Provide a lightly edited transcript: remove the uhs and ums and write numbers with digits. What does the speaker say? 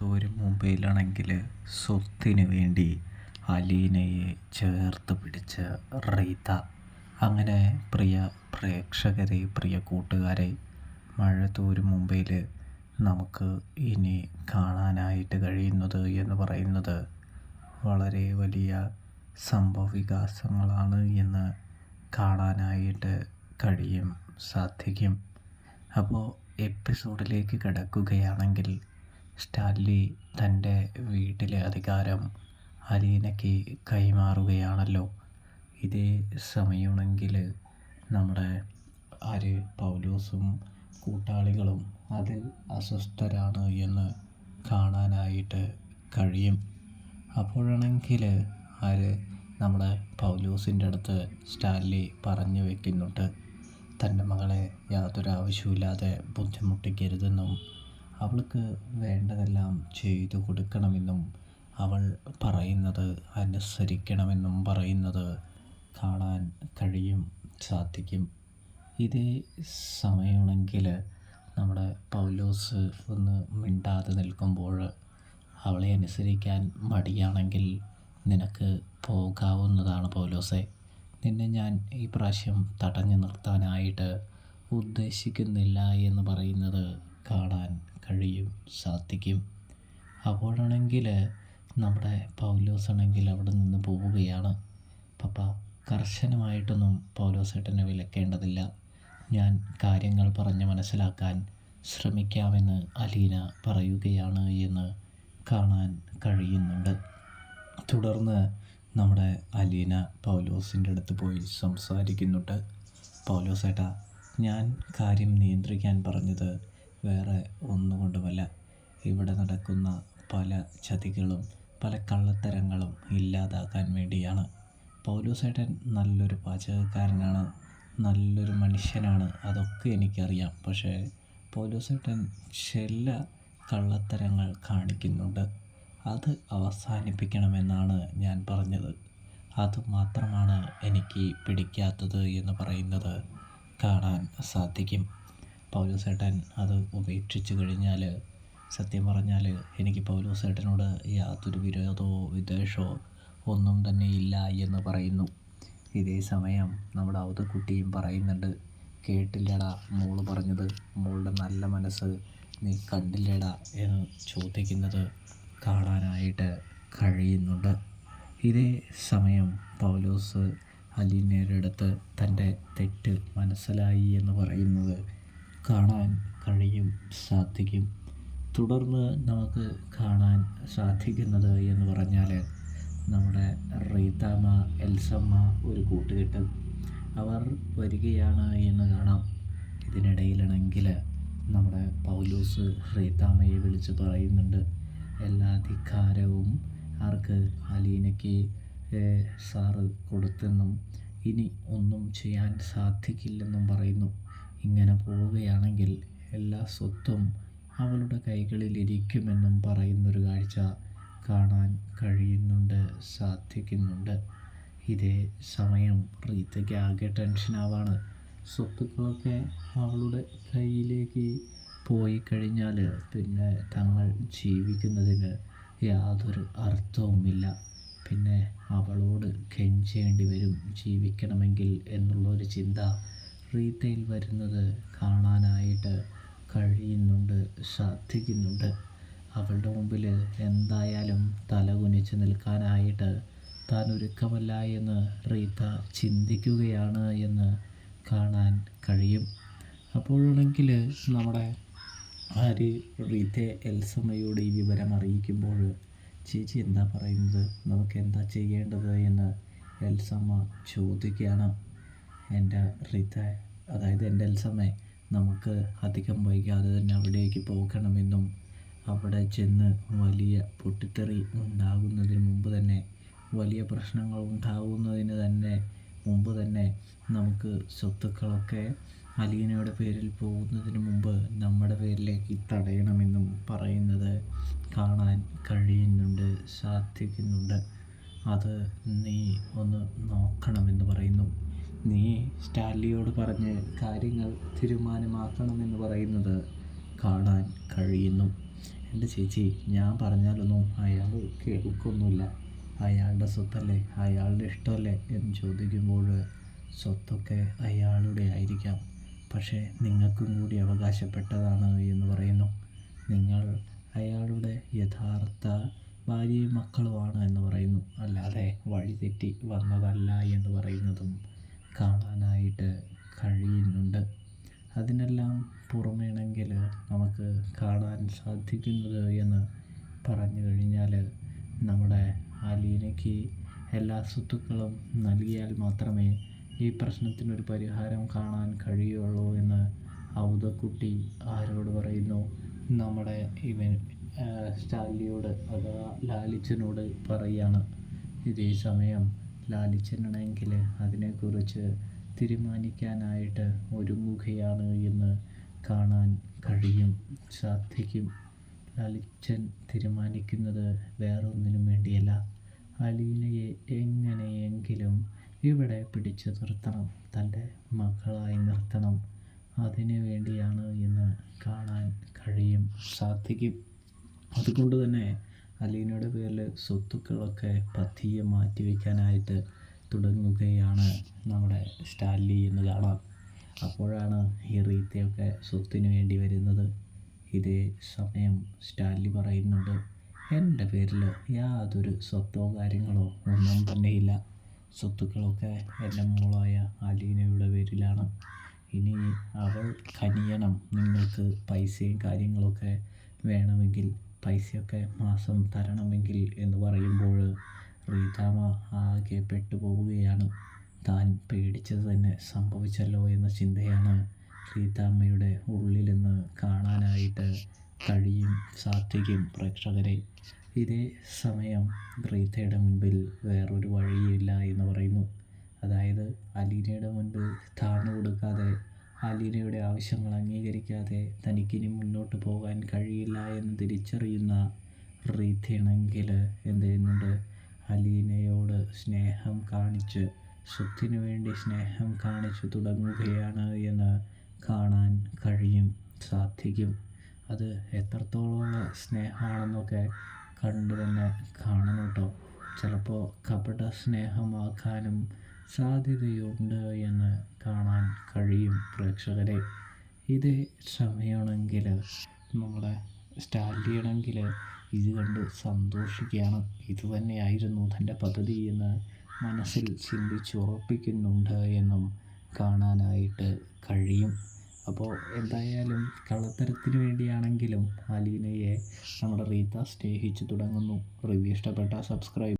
തോരും മുംബൈയിലാണെങ്കിൽ സ്വത്തിന് വേണ്ടി അലീനയെ ചേർത്ത് പിടിച്ച റീത്ത. അങ്ങനെ പ്രിയ പ്രേക്ഷകരെ, പ്രിയ കൂട്ടുകാരെ, മഴ തോരും മുംബൈയിൽ നമുക്ക് ഇനി കാണാനായിട്ട് കഴിയുന്നത് എന്ന് പറയുന്നത് വളരെ വലിയ സംഭവവികാസങ്ങളാണ് എന്ന് കാണാനായിട്ട് സാധിക്കും. അപ്പോൾ എപ്പിസോഡിലേക്ക് കിടക്കുകയാണെങ്കിൽ, സ്റ്റാൻലി തൻ്റെ വീട്ടിലെ അധികാരം അലീനയ്ക്ക് കൈമാറുകയാണല്ലോ. ഇതേ സമയമാണെങ്കിൽ നമ്മുടെ പൗലോസും കൂട്ടാളികളും അതിൽ അസ്വസ്ഥരാണ് എന്ന് കാണാനായിട്ട് കഴിയും. അപ്പോഴാണെങ്കിൽ നമ്മുടെ പൗലോസിൻ്റെ അടുത്ത് സ്റ്റാൻലി പറഞ്ഞു വെക്കുന്നുണ്ട്, തൻ്റെ മകളെ യാതൊരു ആവശ്യമില്ലാതെ ബുദ്ധിമുട്ടിക്കരുതെന്നും അവൾക്ക് വേണ്ടതെല്ലാം ചെയ്തു കൊടുക്കണമെന്നും അവൾ പറയുന്നത് അനുസരിക്കണമെന്നും പറയുന്നത് കാണാൻ സാധിക്കും. ഇതേ സമയമാണെങ്കിൽ നമ്മുടെ പൗലോസ് ഒന്ന് മിണ്ടാതെ നിൽക്കുമ്പോൾ, അവളെ അനുസരിക്കാൻ മടിയാണെങ്കിൽ നിനക്ക് പോകാവുന്നതാണ് പൗലോസെ. നിന്നെ ഞാൻ ഈ പ്രാവശ്യം തടഞ്ഞു നിർത്താനായിട്ട് ഉദ്ദേശിക്കുന്നില്ല എന്ന് പറയുന്നത് കാണാൻ സാധിക്കും. അപ്പോഴാണെങ്കിൽ നമ്മുടെ പൗലോസാണെങ്കിൽ അവിടെ നിന്ന് പോവുകയാണ്. പപ്പ, കർശനമായിട്ടൊന്നും പൗലോസേട്ടനെ വിലക്കേണ്ടതില്ല. ഞാൻ കാര്യങ്ങൾ പറഞ്ഞ് മനസ്സിലാക്കാൻ ശ്രമിക്കാമെന്ന് അലീന പറയുകയാണ് എന്ന് കാണാൻ കഴിയുന്നുണ്ട്. തുടർന്ന് നമ്മുടെ അലീന പൗലോസിൻ്റെ അടുത്ത് പോയി സംസാരിക്കുന്നുണ്ട്. പൗലോസേട്ടാ, ഞാൻ കാര്യം നിയന്ത്രിക്കാൻ പറഞ്ഞത് വേറെ ഒന്നുകൊണ്ടുമല്ല. ഇവിടെ നടക്കുന്ന പല ചതികളും പല കള്ളത്തരങ്ങളും ഇല്ലാതാക്കാൻ വേണ്ടിയാണ്. പൗലോസേട്ടൻ നല്ലൊരു പാചകക്കാരനാണ്, നല്ലൊരു മനുഷ്യനാണ്, അതൊക്കെ എനിക്കറിയാം. പക്ഷേ പൗലോസേട്ടൻ ചില കള്ളത്തരങ്ങൾ കാണിക്കുന്നുണ്ട്. അത് അവസാനിപ്പിക്കണമെന്നാണ് ഞാൻ പറഞ്ഞത്. അതുമാത്രമാണ് എനിക്ക് പിടിക്കാത്തത് എന്ന് പറയുന്നത് കാണാൻ സാധിക്കും. പൗലോസേട്ടൻ അത് ഉപേക്ഷിച്ച് കഴിഞ്ഞാൽ, സത്യം പറഞ്ഞാൽ എനിക്ക് പൗലോസേട്ടനോട് യാതൊരു വിരോധമോ വിദ്വേഷമോ ഒന്നും തന്നെ ഇല്ല എന്ന് പറയുന്നു. ഇതേ സമയം നമ്മുടെ അവതക്കുട്ടിയും പറയുന്നുണ്ട്, കേട്ടില്ലടാ മോള് പറഞ്ഞത്, മോളുടെ നല്ല മനസ്സ് നീ കണ്ടില്ലടാ എന്ന് ചോദിക്കുന്നത് കാണാനായിട്ട് കഴിയുന്നുണ്ട്. ഇതേ സമയം പൗലോസ് അലീനയുടെ അടുത്ത് തൻ്റെ തെറ്റ് മനസ്സിലായി എന്ന് പറയുന്നത് കാണാൻ സാധിക്കും. തുടർന്ന് നമുക്ക് കാണാൻ സാധിക്കുന്നത് എന്ന് പറഞ്ഞാൽ, നമ്മുടെ റീത്താമ്മ, എൽസമ്മ ഒരു കൂട്ടുകെട്ട് അവർ വരികയാണ് എന്ന് കാണാം. ഇതിനിടയിലാണെങ്കിൽ നമ്മുടെ പൗലോസ് റീത്താമ്മയെ വിളിച്ച് പറയുന്നുണ്ട്, എല്ലാ അധികാരവും ആർക്ക്, അലീനയ്ക്ക് സാറ് കൊടുത്തെന്നും ഇനി ഒന്നും ചെയ്യാൻ സാധിക്കില്ലെന്നും പറയുന്നു. ഇങ്ങനെ പോവുകയാണെങ്കിൽ എല്ലാ സ്വത്തും അവളുടെ കൈകളിലിരിക്കുമെന്നും പറയുന്നൊരു കാഴ്ച കാണാൻ സാധിക്കുന്നുണ്ട്. ഇതേ സമയം റീത്തയ്ക്ക് ആകെ ടെൻഷനാവാണ്. സ്വത്തുക്കളൊക്കെ അവളുടെ കയ്യിലേക്ക് പോയി കഴിഞ്ഞാൽ പിന്നെ തങ്ങൾ ജീവിക്കുന്നതിന് യാതൊരു അർത്ഥവുമില്ല. പിന്നെ അവളോട് കെഞ്ചേണ്ടി വരും ജീവിക്കണമെങ്കിൽ എന്നുള്ളൊരു ചിന്ത റീത്തയിൽ വരുന്നത് കാണാനായിട്ട് സാധിക്കുന്നുണ്ട്. അവളുടെ മുമ്പിൽ എന്തായാലും തല കുനിച്ച് നിൽക്കാനായിട്ട് താൻ ഒരുക്കമല്ല എന്ന് റീത്ത ചിന്തിക്കുകയാണ് എന്ന് കാണാൻ കഴിയും. അപ്പോഴാണെങ്കിൽ നമ്മുടെ റീത്തയെ എൽസമ്മയോട് ഈ വിവരം അറിയിക്കുമ്പോൾ, ചേച്ചി എന്താ പറയുന്നത്, നമുക്ക് എന്താ ചെയ്യേണ്ടത് എന്ന് എൽസമ്മ ചോദിക്കുകയാണ്. എൻ്റെ റീത്ത, അതായത് എൻ്റെ എൽസമ്മ, നമുക്ക് അധികം വൈകാതെ തന്നെ അവിടേക്ക് പോകണമെന്നും അവിടെ ചെന്ന് വലിയ പൊട്ടിത്തെറി ഉണ്ടാകുന്നതിന് മുമ്പ് തന്നെ, വലിയ പ്രശ്നങ്ങൾ ഉണ്ടാകുന്നതിന് മുമ്പ് തന്നെ നമുക്ക് സ്വത്തുക്കളൊക്കെ അലീനയുടെ പേരിൽ പോകുന്നതിന് മുമ്പ് നമ്മുടെ പേരിലേക്ക് തടയണമെന്നും പറയുന്നത് കാണാൻ സാധിക്കുന്നുണ്ട്. അത് നീ ഒന്ന് നോക്കണമെന്ന് പറയുന്നു. നീ സ്റ്റാൻലിയോട് പറഞ്ഞ് കാര്യങ്ങൾ തീരുമാനമാക്കണമെന്ന് പറയുന്നത് കാണാൻ കഴിയുന്നു. എൻ്റെ ചേച്ചി, ഞാൻ പറഞ്ഞാലൊന്നും അയാൾ കേൾക്കൊന്നുമില്ല. അയാളുടെ സ്വത്തല്ലേ, അയാളുടെ ഇഷ്ടമല്ലേ എന്ന് ചോദിക്കുമ്പോൾ സ്വത്തൊക്കെ അയാളുടെ ആയിരിക്കാം, പക്ഷേ നിങ്ങൾക്കും കൂടി അവകാശപ്പെട്ടതാണ് എന്ന് പറയുന്നു. നിങ്ങൾ അയാളുടെ യഥാർത്ഥ ഭാര്യയും മക്കളുമാണ് എന്ന് പറയുന്നു, അല്ലാതെ വഴിതെറ്റി വന്നതല്ല എന്ന് പറയുന്നതും കാണാനായിട്ട് കഴിയുന്നുണ്ട്. അതിനെല്ലാം പുറമേണെങ്കിൽ നമുക്ക് കാണാൻ സാധിക്കുന്നത് എന്ന് പറഞ്ഞു കഴിഞ്ഞാൽ, നമ്മുടെ അലീനയ്ക്ക് എല്ലാ സ്വത്തുക്കളും നൽകിയാൽ മാത്രമേ ഈ പ്രശ്നത്തിനൊരു പരിഹാരം കാണാൻ കഴിയുള്ളൂ എന്ന് ഔദക്കുട്ടി ആരോട് പറയുന്നു? നമ്മുടെ സ്റ്റാലിയോട്, അതാ ലാലിച്ചനോട് പറയുകയാണ്. ഇതേ സമയം ലാലിച്ചനാണെങ്കിൽ അതിനെക്കുറിച്ച് തീരുമാനിക്കാനായിട്ട് ഒരുങ്ങുകയാണ് എന്ന് കാണാൻ സാധിക്കും. ലാലിച്ചൻ തീരുമാനിക്കുന്നത് വേറൊന്നിനും വേണ്ടിയല്ല, അലീനയെ എങ്ങനെയെങ്കിലും ഇവിടെ പിടിച്ചു നിർത്തണം, തൻ്റെ മകളായി നിർത്തണം. അതിനു വേണ്ടിയാണ് എന്ന് കാണാൻ സാധിക്കും. അതുകൊണ്ട് തന്നെ അലീനയുടെ പേരിൽ സ്വത്തുക്കളൊക്കെ പതിയെ മാറ്റിവെക്കാനായിട്ട് തുടങ്ങുകയാണ് നമ്മുടെ സ്റ്റാൻലി എന്ന് കാണാം. അപ്പോഴാണ് ഈ റീത്തയൊക്കെ സ്വത്തിന് വേണ്ടി വരുന്നത്. ഇതേ സമയം സ്റ്റാൻലി പറയുന്നുണ്ട്, എൻ്റെ പേരിൽ യാതൊരു സ്വത്തോ കാര്യങ്ങളോ ഒന്നും തന്നെയില്ല. സ്വത്തുക്കളൊക്കെ എൻ്റെ മോളായ അലീനയുടെ പേരിലാണ്. ഇനി അവൾ കനിയണം, നിങ്ങൾക്ക് പൈസയും കാര്യങ്ങളൊക്കെ വേണമെങ്കിൽ, പൈസയൊക്കെ മാസം തരണമെങ്കിൽ എന്ന് പറയുമ്പോൾ റീതാമ്മ ആകെ പെട്ടുപോവുകയാണ്. താൻ പേടിച്ചത് തന്നെ സംഭവിച്ചല്ലോ എന്ന ചിന്തയാണ് റീതാമ്മയുടെ ഉള്ളിലെന്ന് കാണാനായിട്ട് സാധിക്കും പ്രേക്ഷകരെ. ഇതേ സമയം റീത്തയുടെ മുൻപിൽ വേറൊരു വഴിയില്ല എന്ന് പറയുന്നു. അതായത് അലീനയുടെ മുൻപിൽ താഴ്ന്നു കൊടുക്കാതെ, അലീനയുടെ ആവശ്യങ്ങൾ അംഗീകരിക്കാതെ തനിക്കിനി മുന്നോട്ട് പോകാൻ കഴിയില്ല എന്ന് തിരിച്ചറിയുന്ന റീത്തയാണെങ്കിൽ എന്ത് ചെയ്യുന്നുണ്ട്? അലീനയോട് സ്നേഹം കാണിച്ച്, സ്വത്തിനു വേണ്ടി സ്നേഹം കാണിച്ചു തുടങ്ങുകയാണ് എന്ന് കാണാൻ സാധിക്കും. അത് എത്രത്തോളം സ്നേഹമാണെന്നൊക്കെ കണ്ടു തന്നെ കാണണം കേട്ടോ. ചിലപ്പോൾ കപട സ്നേഹമാക്കാനും സാധ്യതയുണ്ട് എന്ന് കാണാൻ പ്രേക്ഷകരെ. ഇതേ സമയമാണെങ്കിൽ നമ്മുടെ സ്റ്റാലിയാണെങ്കിൽ ഇത് കണ്ട് സന്തോഷിക്കുകയാണ്. ഇതുതന്നെയായിരുന്നു തൻ്റെ പദ്ധതി എന്ന് മനസ്സിൽ ചിന്തിച്ചുറപ്പിക്കുന്നുണ്ട് എന്നും കാണാനായിട്ട് കഴിയും. അപ്പോൾ എന്തായാലും കള്ളത്തരത്തിന് വേണ്ടിയാണെങ്കിലും അലീനയെ നമ്മുടെ റീത്ത സ്നേഹിച്ചു തുടങ്ങുന്നു. റിവ്യൂ ഇഷ്ടപ്പെട്ടാൽ സബ്സ്ക്രൈബ്